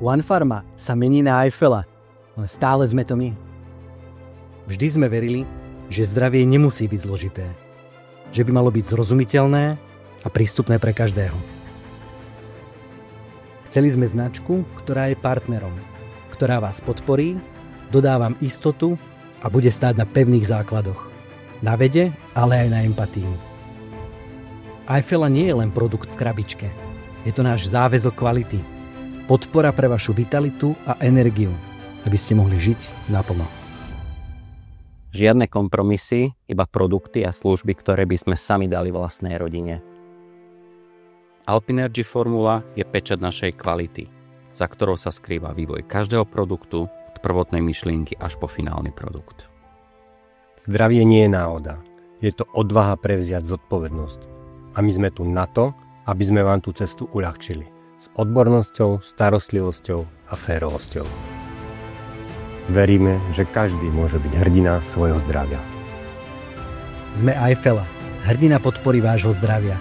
One Pharma sa mení na iFella, ale stále sme to my. Vždy sme verili, že zdravie nemusí byť zložité. Že by malo byť zrozumiteľné a prístupné pre každého. Chceli sme značku, ktorá je partnerom, ktorá vás podporí, dodá vám istotu a bude stáť na pevných základoch. Na vede, ale aj na empatii. iFella nie je len produkt v krabičke. Je to náš záväzok kvality. Podpora pre vašu vitalitu a energiu, aby ste mohli žiť naplno. Žiadne kompromisy, iba produkty a služby, ktoré by sme sami dali vlastnej rodine. Alpinergy Formula je pečať našej kvality, za ktorou sa skrýva vývoj každého produktu od prvotnej myšlienky až po finálny produkt. Zdravie nie je náhoda. Je to odvaha prevziať zodpovednosť. A my sme tu na to, aby sme vám tú cestu uľahčili. S odbornosťou, starostlivosťou a férovosťou. Veríme, že každý môže byť hrdina svojho zdravia. Sme iFella, hrdina podpory vášho zdravia.